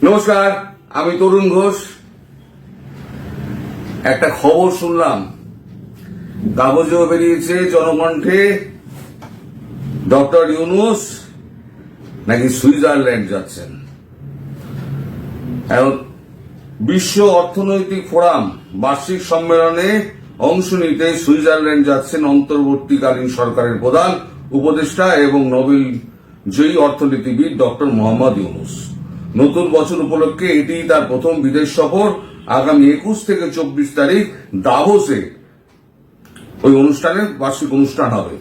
নমস্কার, আমি তরুণ ঘোষ। একটা খবর শুনলাম, কাগজেও বেরিয়েছে, জনকণ্ঠে, ডক্টর ইউনূস নাকি সুইজারল্যান্ড যাচ্ছেন। এখন বিশ্ব অর্থনৈতিক ফোরাম বার্ষিক সম্মেলনে অংশ নিতে সুইজারল্যান্ড যাচ্ছেন অন্তর্বর্তীকালীন সরকারের প্রধান উপদেষ্টা এবং নোবেল জয়ী অর্থনীতিবিদ ডক্টর মোহাম্মদ ইউনূস। নতুন বছর উপলক্ষে এটি তার প্রথম বিদেশ সফর। আগামী 21 থেকে 24 তারিখ দাভোসে ওই অনুষ্ঠানের বার্ষিক অনুষ্ঠান হবে।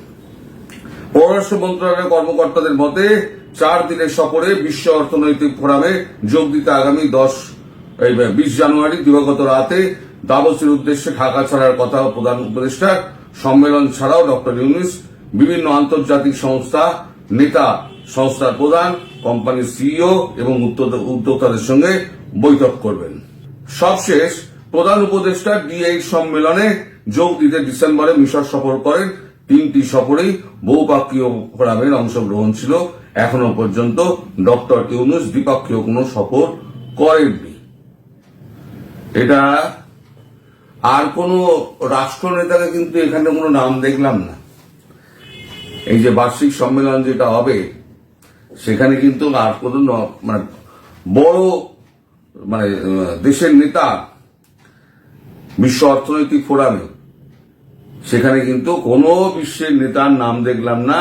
পররাষ্ট্র মন্ত্রণালয়ের কর্মকর্তাদের মতে 4 দিনের সফরে বিশ্ব অর্থনৈতিক ফোরামে যোগ দিতে আগামী 20 জানুয়ারি দিবাগত রাতে দাভোসের উদ্দেশ্যে ঢাকা ছাড়ার কথা প্রধান উপদেষ্টা। সম্মেলন ছাড়াও ডক্টর ইউনূস বিভিন্ন আন্তর্জাতিক সংস্থা, নেতা, সংস্থার প্রধান, কোম্পানির সিইও এবং উদ্যোক্তাদের সঙ্গে বৈঠক করবেন। সবশেষ প্রধান উপদেষ্টা D8 সম্মেলনে যোগ দিতে ডিসেম্বরে মিশর সফর করেন। 3টি সফরেই বহুপাক্ষীয় ফোরামের অংশগ্রহণ ছিল। এখনো পর্যন্ত ডক্টর ইউনূস দ্বিপাক্ষীয় কোনো সফর করেননি। এটা আর কোনো রাষ্ট্রনেতাকে কিন্তু এখানে কোনো নাম দেখলাম না। এই যে বার্ষিক সম্মেলন যেটা হবে, সেখানে কিন্তু আর কোনো বড় দেশের নেতা বিশ্ব অর্থনৈতিক ফোরামে, সেখানে কিন্তু কোনো বিশ্বের নেতার নাম দেখলাম না,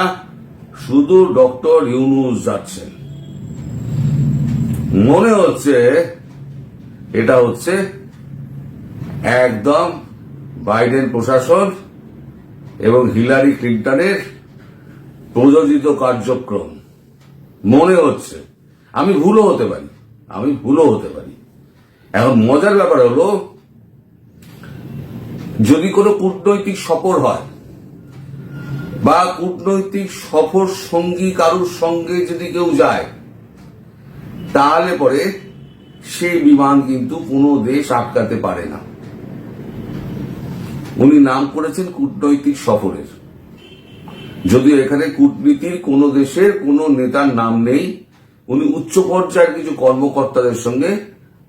শুধু ডক্টর ইউনূস যাচ্ছেন। মনে হচ্ছে এটা হচ্ছে একদম বাইডেন প্রশাসন এবং হিলারি ক্লিন্টনের প্রযোজিত কার্যক্রম মনে হচ্ছে। আমি ভুলও হতে পারি। এখন মজার ব্যাপার হলো, যদি কোনো কূটনৈতিক সফর হয় বা কূটনৈতিক সফর সঙ্গী কারুর সঙ্গে যদি কেউ যায়, তাহলে পরে সেই বিমান কিন্তু কোনো দেশ আটকাতে পারে না। উনি নাম করেছেন কূটনৈতিক সফরের, যদিও এখানে কূটনীতির কোন দেশের কোন নেতার নাম নেই। উনি উচ্চ পর্যায়ের কিছু কর্মকর্তাদের সঙ্গে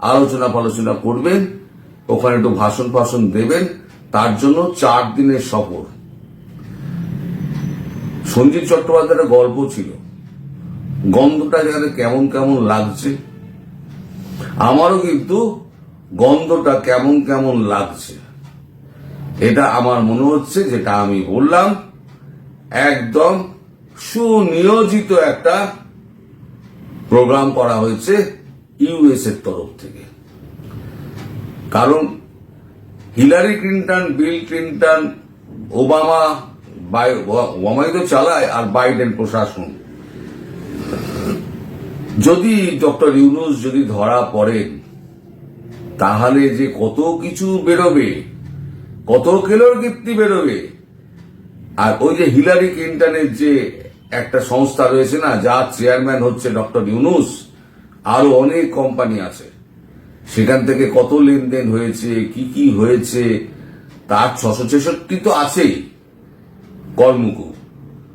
আলোচনা করবেন, ওখানে একটু ভাষণ দেবেন। তার জন্য 4 দিনের সফর। সঞ্জীব চট্টোপাধ্যায়ের গল্প ছিল, গন্ধটা যেখানে কেমন কেমন লাগছে, আমারও কিন্তু গন্ধটা কেমন কেমন লাগছে। এটা আমার মনে হচ্ছে, যেটা আমি বললাম, একদম সুনিয়োজিত একটা প্রোগ্রাম করা হয়েছে ইউএস এর তরফ থেকে। কারণ হিলারি ক্লিন্টন, বিল ক্লিন্টন, ওবামাই তো চালায়, আর বাইডেন প্রশাসন। যদি ডক্টর ইউনূস যদি ধরা পড়েন, তাহলে যে কত কিছু বেরোবে, কত কেলোর কীর্তি বেরোবে। আর ওই যে হিলারি ক্লিন্টনের যে একটা সংস্থা রয়েছে না, যার চেয়ারম্যান হচ্ছে ডক্টর ইউনূস, আরো অনেক কোম্পানি আছে, সেখান থেকে কত লেনদেন হয়েছে, কি হয়েছে, তার 666 তো আছেই কর্মকূপ।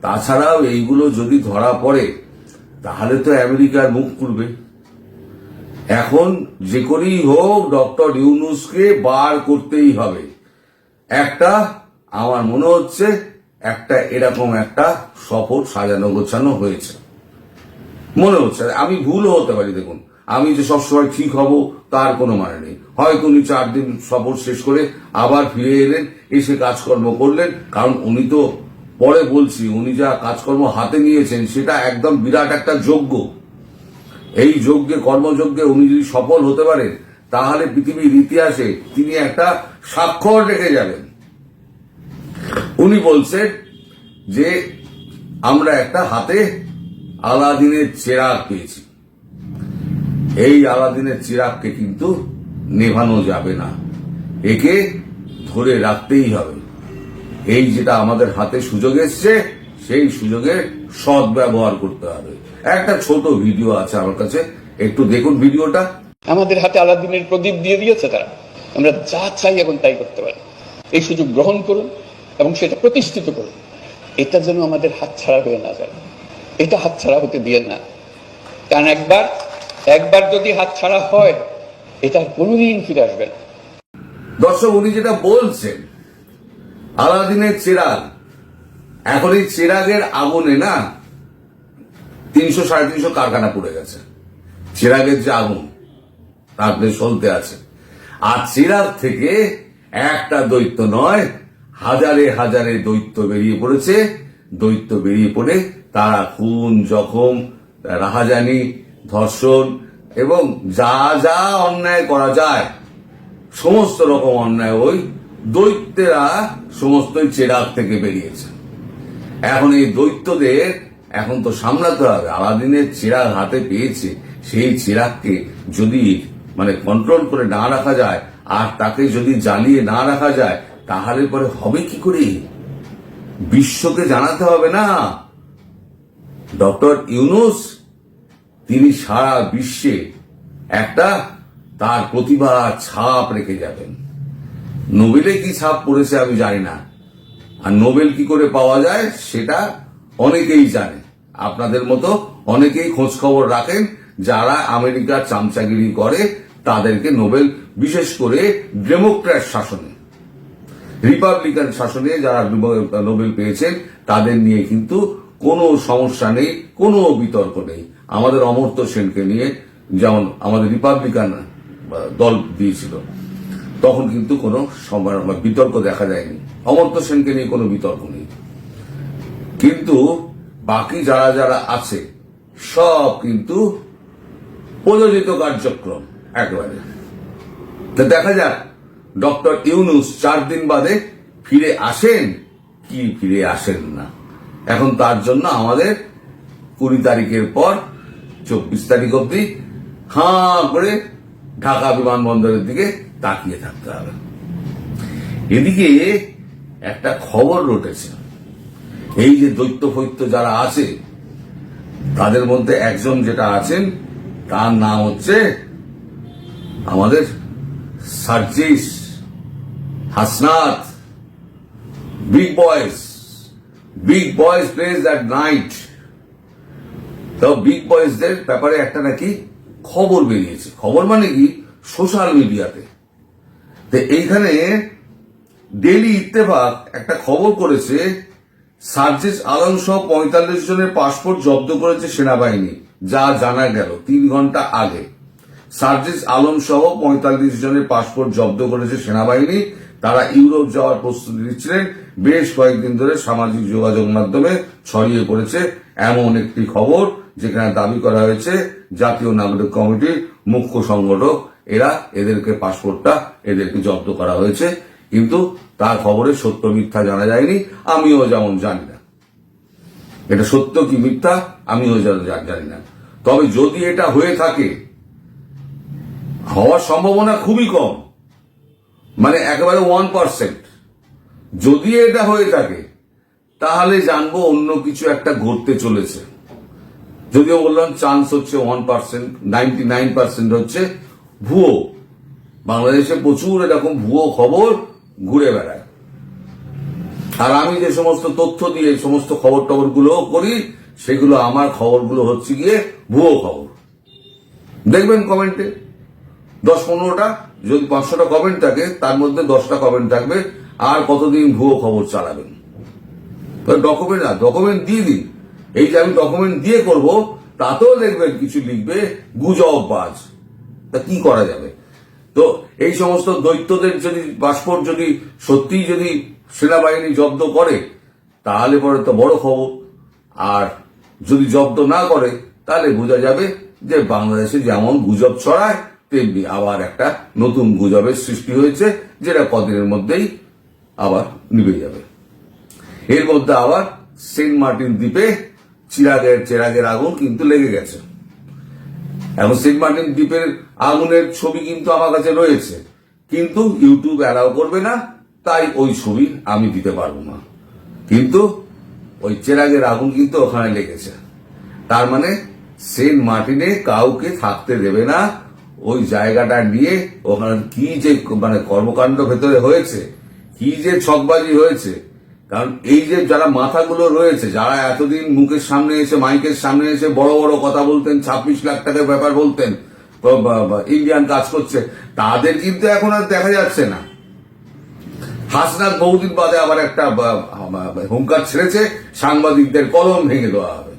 তাছাড়াও এইগুলো যদি ধরা পড়ে, তাহলে তো আমেরিকার মুখ খুলবে। এখন যে করেই হোক ডক্টর ইউনূসকে বার করতেই হবে। আমার মনে হচ্ছে এরকম একটা সফর সাজানো গোছানো হয়েছে মনে হচ্ছে। আমি ভুলও হতে পারি। দেখুন, আমি যে সবসময় ঠিক হব তার কোনো মানে নেই। হয়তো উনি 4 দিন সফর শেষ করে আবার ফিরে এলেন, এসে কাজকর্ম করলেন। কারণ উনি তো, পরে বলছি, উনি যা কাজকর্ম হাতে নিয়েছেন সেটা একদম বিরাট একটা যজ্ঞ। এই কর্মযজ্ঞে উনি যদি সফল হতে পারেন, তাহলে পৃথিবীর ইতিহাসে তিনি একটা স্বাক্ষর রেখে যাবেন। উনি বলছেন যে আমরা একটা হাতে আলাদিনের চেরাগ পেয়েছি। এই আলাদিনের চিরাগকে কিন্তু নেভানো যাবে না, একে ধরে রাখতেই হবে। এই যেটা আমাদের হাতে সুযোগ এসছে, সেই সুযোগে সৎ ব্যবহার করতে হবে। একটা ছোট ভিডিও আছে আমার কাছে, একটু দেখুন ভিডিওটা। আমাদের হাতে আলাদিনের প্রদীপ দিয়ে দিয়েছে তারা, আমরা যা চাই এখন তাই করতে পারি। এই সুযোগ গ্রহণ করুন এবং সেটা প্রতিষ্ঠিত করুন। এটা যেন আমাদের হাতছাড়া হয়ে না যায়, এটা হাতছাড়া হতে দিয়ে না। কারণ একবার একবার যদি হাতছাড়া হয় এটা কোনোদিন ফিরে আসবে না। দর্শক, উনি যেটা বলছেন আলাদিনের চেরাগ, এখন এই চেরাগের আগুনে না 300-350 কারখানা পড়ে গেছে। চেরাগের যে আগুন তাতে চলতে আছে, আর চেরাগ থেকে একটা দৈত্য নয়, হাজারে হাজারে দৈত্য বেরিয়ে পড়েছে। দৈত্য বেরিয়ে পড়ে তারা খুন, জখম, রাহাজানি, ধর্ষণ এবং যা যা অন্যায় করা যায় সমস্ত রকম অন্যায় ওই দৈত্যেরা সমস্তই চেরাগ থেকে বেরিয়েছে। এখন এই দৈত্যদের এখন তো সামলাতে হবে। আলাদিনের চেরাগ হাতে পেয়েছে, সেই চেরাগকে যদি কন্ট্রোল করে না রাখা যায়, আর তাকে যদি জ্বালিয়ে না রাখা যায়, তাহলে পরে হবে কি করে? বিশ্বকে জানাতে হবে না? ডক্টর ইউনূস তিনি সারা বিশ্বে একটা তার প্রতিভা ছাপ রেখে যাবেন। নোবেলে কি ছাপ পড়েছে আমি জানি না, আর নোবেল কি করে পাওয়া যায় সেটা অনেকেই জানে। আপনাদের মতো অনেকেই খোঁজ খবর রাখেন, যারা আমেরিকার চামচাগিরি করে তাদেরকে নোবেল, বিশেষ করে ডেমোক্র্যাট শাসনে, রিপাবলিকান শাসনে যারা নোবেল পেয়েছেন তাদের নিয়ে কিন্তু কোনো সমস্যা নেই, কোনো বিতর্ক নেই। আমাদের অমর্ত্য সেনকে নিয়ে যেমন আমাদের রিপাবলিকান দল দিয়েছিল, তখন কিন্তু কোনো বিতর্ক দেখা যায়নি। অমর্ত্য সেনকে নিয়ে কোনো বিতর্ক নেই। কিন্তু বাকি যারা যারা আছে সব কিন্তু প্রযোজিত কার্যক্রম একেবারে। তো দেখা যাক ডক্টর ইউনূস 4 দিন বাদে ফিরে আসেন কি ফিরে আসেন না। এখন তার জন্য আমাদের 20 তারিখের পর 24 তারিখ অব্দি হাঁ করে ঢাকা বিমানবন্দরের দিকে তাকিয়ে থাকতে হবে। এদিকে একটা খবর রটেছে, এই যে দৈত্য ফৈত্য যারা আছে তাদের মধ্যে একজন যেটা আছেন তার নাম হচ্ছে আমাদের Sarjis Hasnat. Big boys pledge that night. তো বিগ বয়েজদের ব্যাপারে একটা নাকি খবর বেরিয়েছে। খবর মানে কি, সোশ্যাল মিডিয়াতে। তো এইখানে ডেইলি ইত্তেফাক একটা খবর করেছে, সার্জিস আলম সহ 45 জনের পাসপোর্ট জব্দ করেছে সেনাবাহিনী, যা জানা গেল 3 ঘন্টা আগে। সার্জিস আলম সহ 45 জনের পাসপোর্ট জব্দ করেছে সেনাবাহিনী। তারা ইউরোপ যাওয়ার প্রস্তুতি নিচ্ছিলেন। বেশ কয়েকদিন ধরে সামাজিক যোগাযোগ মাধ্যমে ছড়িয়ে পড়েছে এমন একটি খবর, যেখানে দাবি করা হয়েছে জাতীয় নাগরিক কমিটির মুখ্য সংগঠক এদেরকে পাসপোর্টটা এদেরকে জব্দ করা হয়েছে। কিন্তু তার খবরের সত্য মিথ্যা জানা যায়নি, আমিও যেমন জানি না এটা সত্য কি মিথ্যা, আমিও জানি না। তবে যদি এটা হয়ে থাকে, হওয়ার সম্ভাবনা খুবই কম, একেবারে 1%। যদি এটা হয়ে থাকে তাহলে জানবো অন্য কিছু একটা ঘটতে চলেছে। যদিও বললাম চান্স হচ্ছে 1%, 99% হচ্ছে ভুয়ো। বাংলাদেশে প্রচুর এরকম ভুয়ো খবর ঘুরে বেড়ায়, আর আমি যে সমস্ত তথ্য দিয়ে সমস্ত খবর গুলো করি, সেগুলো আমার খবরগুলো হচ্ছে গিয়ে ভুয়ো খবর। দেখবেন কমেন্টে 10-15টা, যদি 500টা কমেন্ট থাকে তার মধ্যে 10টা কমেন্ট থাকবে আর কতদিন ভুয়ো খবর চালাবেন। ডকুমেন্ট দিয়ে দিন। এই যে আমি ডকুমেন্ট দিয়ে করব, তাতেও দেখবেন কিছু লিখবে গুজববাজ। তা কি করা যাবে? তো এই সমস্ত দৈত্যদের যদি পাসপোর্ট যদি সত্যিই যদি সেনাবাহিনী জব্দ করে, তাহলে পরে তো বড় খবর। আর যদি জব্দ না করে, তাহলে বোঝা যাবে যে বাংলাদেশে যেমন গুজব ছড়ায়, তেমনি আবার একটা নতুন গুজবের সৃষ্টি হয়েছে, যেটা কদিনের মধ্যেই আবার নিভে যাবে। এর মধ্যে আবার সেন্ট মার্টিন দ্বীপে চেরাগের আগুন কিন্তু লেগে গেছে। এখন সেন্ট মার্টিন দ্বীপের আগুনের ছবি কিন্তু আমার কাছে রয়েছে, কিন্তু ইউটিউব অ্যালাউ করবে না, তাই ওই ছবি আমি দিতে পারবো না। কিন্তু ওই চেরাগের আগুন কিন্তু ওখানে লেগেছে। তার মানে সেন্ট মার্টিনে কাউকে থাকতে দেবে না। ওই জায়গাটা নিয়ে ওখানে কি যে কর্মকাণ্ড ভেতরে হয়েছে, কি যে ছকবাজি হয়েছে, কারণ এই যে যারা মাথাগুলো রয়েছে, যারা এতদিন মুখের সামনে এসে মাইকের সামনে এসে বড় বড় কথা বলতেন, 26 লাখ টাকার ব্যাপার বলতেন, ইন্ডিয়ান কাজ করছে, তাদের কিন্তু এখন আর দেখা যাচ্ছে না। হাসনাত বহুদিন বাদে আবার একটা হুঙ্কার ছেড়েছে, সাংবাদিকদের কলম ভেঙে দেওয়া হবে।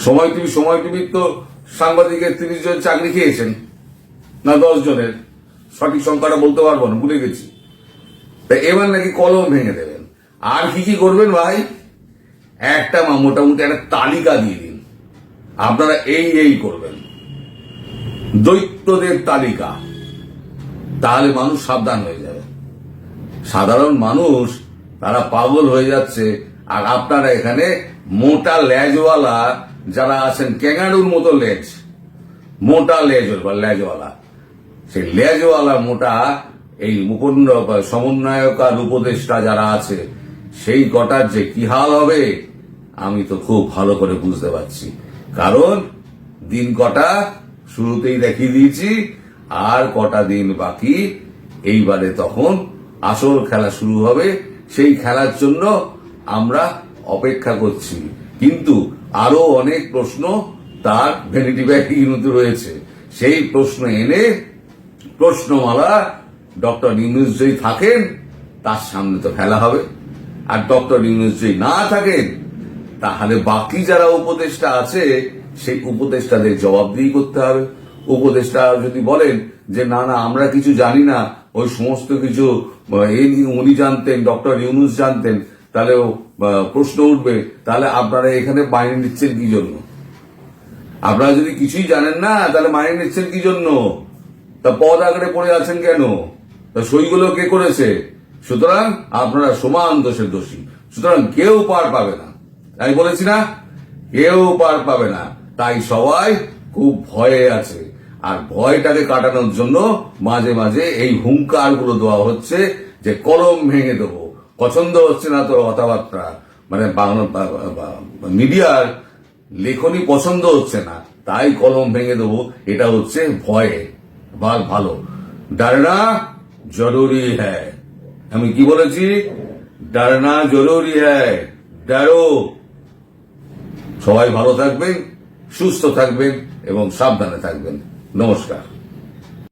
সময় টিভির তো সাংবাদিকের 30 জন চাকরি খেয়েছেন, না 10 জনের, সঠিক সংখ্যাটা বলতে পারবো না, ভুলে গেছি। এবার নাকি কলম ভেঙে দেবেন। আর কি করবেন ভাই, একটা মোটামুটি একটা তালিকা দিয়ে দিন, আপনারা এই করবেন, দৈত্যদের তালিকা, তাহলে মানুষ সাবধান হয়ে যাবে। সাধারণ মানুষ তারা পাগল হয়ে যাচ্ছে, আর আপনারা এখানে মোটা লেজওয়ালা যারা আছেন, ক্যাঙ্গারুর মতো লেজ, মোটা লেজওয়ালা, সেই লেজওয়ালা মোটা এই মুকুন্দ সমন্বয়ক আর উপদেষ্টা যারা আছে, সেই কটার যে কি হাল হবে আমি তো খুব ভালো করে বুঝতে পারছি। কারণ দিন কটা শুরুতেই দেখিয়ে দিয়েছি, আর কটা দিন বাকি, এইবারে তখন আসল খেলা শুরু হবে। সেই খেলার জন্য আমরা অপেক্ষা করছি, কিন্তু আরো অনেক প্রশ্ন তার ভ্যানিটি ব্যাগের মধ্যে রয়েছে। সেই প্রশ্ন এনে প্রশ্নমালা ডক্টর ইউনূস যদি থাকেন তার সামনে তো ফেলা হবে, আর ডক্টর ইউনূস যদি না থাকেন তাহলে বাকি যারা উপদেষ্টা আছে সেই উপদেষ্টাদের জবাবদিহি করতে হবে। উপদেষ্টা যদি বলেন যে না আমরা কিছু জানি না, ওই সমস্ত কিছু উনি জানতেন, ডক্টর ইউনূস জানতেন, তাহলে প্রশ্ন উঠবে, তাহলে আপনারা এখানে মাইনে নিচ্ছেন কি জন্য? আপনারা যদি কিছুই জানেন না তাহলে মাইনে নিচ্ছেন কি জন্য? তা পদ আকারে পড়ে আছেন কেন? তা সইগুলো কে করেছে? সুতরাং আপনারা সমান দোষের দোষী। সুতরাং কেউ পার পাবে না, আমি বলেছি না, কেউ পার পাবে না। তাই সবাই খুব ভয়ে আছে, আর ভয়টাকে কাটানোর জন্য মাঝে মাঝে এই হুঙ্কার গুলো দেওয়া হচ্ছে যে কলম ভেঙে দেবো। পছন্দ হচ্ছে না তো কথাবার্তা, মানে মিডিয়ার লেখনী পছন্দ হচ্ছে না, তাই কলম ভেঙে দেবো, এটা হচ্ছে ভয়ে। ভালো, ডরনা জরুরি হ্যায়। আমি কি বলেছি? ডরনা জরুরি হ্যায়, ডরো। সবাই ভালো থাকবেন, সুস্থ থাকবেন এবং সাবধানে থাকবেন। নমস্কার।